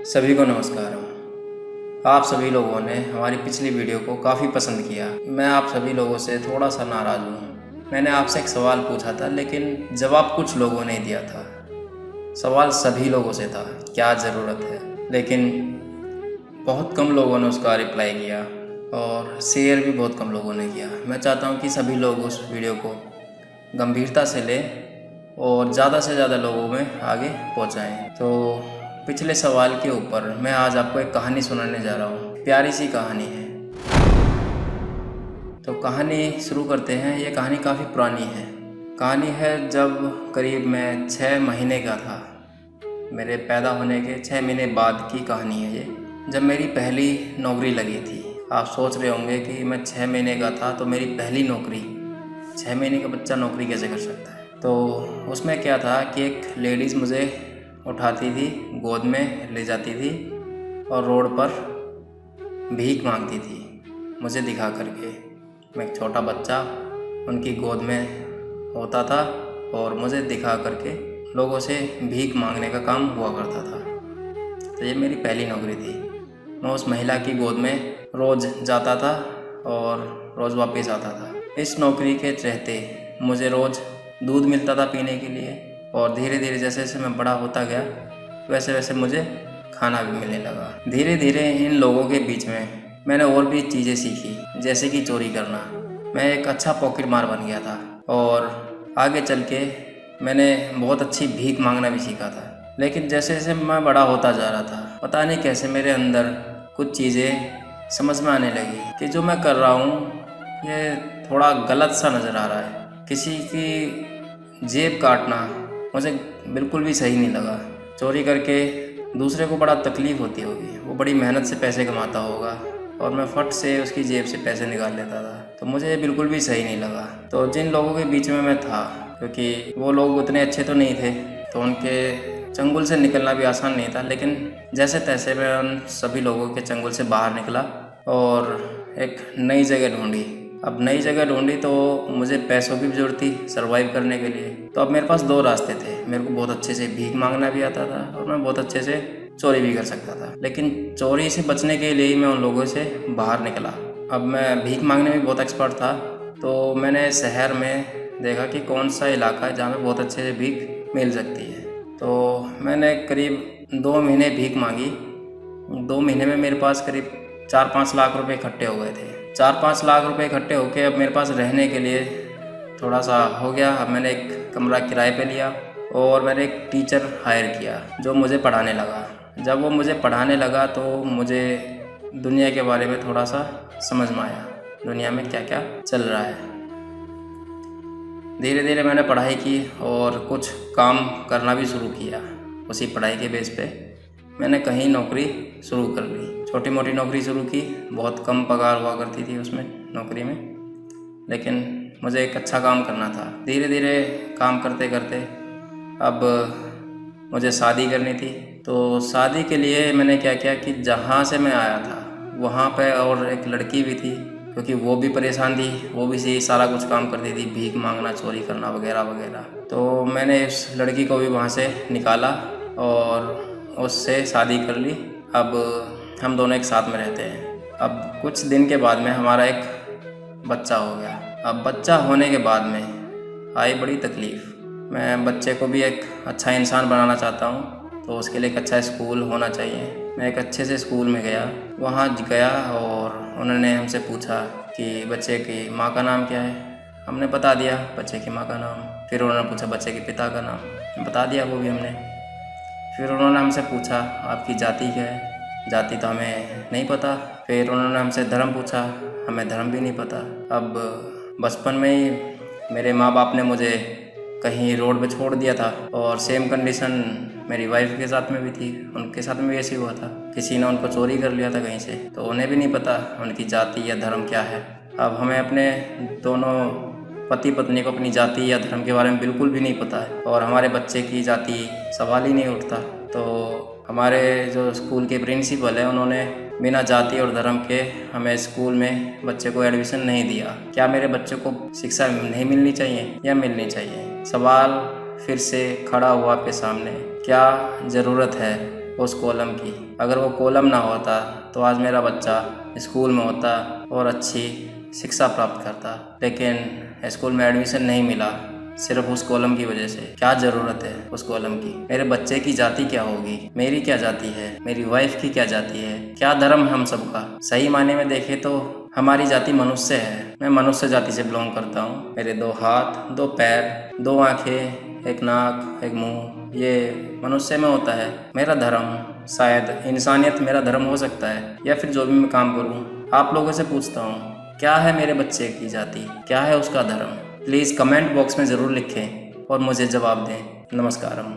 सभी को नमस्कार। आप सभी लोगों ने हमारी पिछली वीडियो को काफ़ी पसंद किया। मैं आप सभी लोगों से थोड़ा सा नाराज़ हूँ। मैंने आपसे एक सवाल पूछा था लेकिन जवाब कुछ लोगों ने दिया था। सवाल सभी लोगों से था, क्या ज़रूरत है, लेकिन बहुत कम लोगों ने उसका रिप्लाई किया और शेयर भी बहुत कम लोगों ने किया। मैं चाहता हूँ कि सभी लोग उस वीडियो को गंभीरता से लें और ज़्यादा से ज़्यादा लोगों में आगे पहुँचाएँ। तो पिछले सवाल के ऊपर मैं आज आपको एक कहानी सुनाने जा रहा हूँ। प्यारी सी कहानी है। तो कहानी शुरू करते हैं। ये कहानी काफ़ी पुरानी है। कहानी है जब करीब मैं 6 महीने का था। मेरे पैदा होने के 6 महीने बाद की कहानी है ये, जब मेरी पहली नौकरी लगी थी। आप सोच रहे होंगे कि मैं 6 महीने का था तो मेरी पहली नौकरी, 6 महीने का बच्चा नौकरी कैसे कर सकता है। तो उसमें क्या था कि एक लेडीज़ मुझे उठाती थी, गोद में ले जाती थी और रोड पर भीख मांगती थी मुझे दिखा करके। मैं एक छोटा बच्चा उनकी गोद में होता था और मुझे दिखा करके लोगों से भीख मांगने का काम हुआ करता था। तो ये मेरी पहली नौकरी थी। मैं उस महिला की गोद में रोज़ जाता था और रोज़ वापस आता था। इस नौकरी के रहते मुझे रोज़ दूध मिलता था पीने के लिए और धीरे धीरे जैसे जैसे मैं बड़ा होता गया वैसे वैसे मुझे खाना भी मिलने लगा। धीरे धीरे इन लोगों के बीच में मैंने और भी चीज़ें सीखी, जैसे कि चोरी करना। मैं एक अच्छा पॉकेट मार बन गया था और आगे चल के मैंने बहुत अच्छी भीख मांगना भी सीखा था। लेकिन जैसे जैसे मैं बड़ा होता जा रहा था, पता नहीं कैसे मेरे अंदर कुछ चीज़ें समझ में आने लगी कि जो मैं कर रहा हूँ ये थोड़ा गलत सा नज़र आ रहा है। किसी की जेब काटना मुझे बिल्कुल भी सही नहीं लगा। चोरी करके दूसरे को बड़ा तकलीफ़ होती होगी, वो बड़ी मेहनत से पैसे कमाता होगा और मैं फट से उसकी जेब से पैसे निकाल लेता था, तो मुझे ये बिल्कुल भी सही नहीं लगा। तो जिन लोगों के बीच में मैं था, क्योंकि वो लोग उतने अच्छे तो नहीं थे, तो उनके चंगुल से निकलना भी आसान नहीं था, लेकिन जैसे तैसे मैं उन सभी लोगों के चंगुल से बाहर निकला और एक नई जगह ढूंढी। अब नई जगह ढूंढी तो मुझे पैसों की भी ज़रूरत थी सर्वाइव करने के लिए। तो अब मेरे पास 2 रास्ते थे। मेरे को बहुत अच्छे से भीख मांगना भी आता था और मैं बहुत अच्छे से चोरी भी कर सकता था। लेकिन चोरी से बचने के लिए ही मैं उन लोगों से बाहर निकला। अब मैं भीख मांगने में बहुत एक्सपर्ट था, तो मैंने शहर में देखा कि कौन सा इलाका है जहाँ पे बहुत अच्छे से भीख मिल सकती है। तो मैंने करीब 2 महीने भीख मांगी। 2 महीने में मेरे पास करीब 4-5 लाख रुपए इकट्ठे हो गए थे। 4-5 लाख रुपए इकट्ठे होके अब मेरे पास रहने के लिए थोड़ा सा हो गया। अब मैंने एक कमरा किराए पे लिया और मैंने एक टीचर हायर किया जो मुझे पढ़ाने लगा। जब वो मुझे पढ़ाने लगा तो मुझे दुनिया के बारे में थोड़ा सा समझ में आया, दुनिया में क्या क्या चल रहा है। धीरे धीरे मैंने पढ़ाई की और कुछ काम करना भी शुरू किया। उसी पढ़ाई के बेस पे मैंने कहीं नौकरी शुरू कर ली। छोटी मोटी नौकरी शुरू की, बहुत कम पगार हुआ करती थी उसमें नौकरी में, लेकिन मुझे एक अच्छा काम करना था। धीरे धीरे काम करते करते अब मुझे शादी करनी थी। तो शादी के लिए मैंने क्या किया कि जहाँ से मैं आया था वहाँ पे और एक लड़की भी थी, क्योंकि वो भी परेशान थी, वो भी यही सारा कुछ काम करती थी, भीख मांगना, चोरी करना वगैरह वगैरह। तो मैंने उस लड़की को भी वहाँ से निकाला और उससे शादी कर ली। अब हम दोनों एक साथ में रहते हैं। अब कुछ दिन के बाद में हमारा एक बच्चा हो गया। अब बच्चा होने के बाद में आई बड़ी तकलीफ़। मैं बच्चे को भी एक अच्छा इंसान बनाना चाहता हूँ, तो उसके लिए एक अच्छा स्कूल होना चाहिए। मैं एक अच्छे से स्कूल में गया, वहाँ गया और उन्होंने हमसे पूछा कि बच्चे की माँ का नाम क्या है। हमने बता दिया बच्चे की माँ का नाम। फिर उन्होंने पूछा बच्चे के पिता का नाम, बता दिया वो भी हमने। फिर उन्होंने हमसे पूछा आपकी जाति क्या है। जाति तो हमें नहीं पता। फिर उन्होंने हमसे धर्म पूछा, हमें धर्म भी नहीं पता। अब बचपन में ही मेरे माँ बाप ने मुझे कहीं रोड पे छोड़ दिया था और सेम कंडीशन मेरी वाइफ के साथ में भी थी। उनके साथ में भी ऐसे हुआ था, किसी ने उनको चोरी कर लिया था कहीं से, तो उन्हें भी नहीं पता उनकी जाति या धर्म क्या है। अब हमें अपने दोनों पति पत्नी को अपनी जाति या धर्म के बारे में बिल्कुल भी नहीं पता है और हमारे बच्चे की जाति सवाल ही नहीं उठता। तो हमारे जो स्कूल के प्रिंसिपल हैं उन्होंने बिना जाति और धर्म के हमें स्कूल में बच्चे को एडमिशन नहीं दिया। क्या मेरे बच्चे को शिक्षा नहीं मिलनी चाहिए या मिलनी चाहिए? सवाल फिर से खड़ा हुआ आपके सामने, क्या ज़रूरत है उस कॉलम की। अगर वो कॉलम ना होता तो आज मेरा बच्चा स्कूल में होता और अच्छी शिक्षा प्राप्त करता, लेकिन स्कूल में एडमिशन नहीं मिला सिर्फ उस कॉलम की वजह से। क्या ज़रूरत है उस कॉलम की? मेरे बच्चे की जाति क्या होगी, मेरी क्या जाति है, मेरी वाइफ की क्या जाति है, क्या धर्म हम सबका? सही मायने में देखें तो हमारी जाति मनुष्य है। मैं मनुष्य जाति से बिलोंग करता हूँ। मेरे 2 हाथ, 2 पैर, 2 आँखें, 1 नाक, 1 मुँह, ये मनुष्य में होता है। मेरा धर्म, शायद इंसानियत मेरा धर्म हो सकता है, या फिर जो भी मैं काम करूँ। आप लोगों से पूछता हूँ, क्या है मेरे बच्चे की जाति, क्या है उसका धर्म? प्लीज़ कमेंट बॉक्स में ज़रूर लिखें और मुझे जवाब दें। नमस्कारम।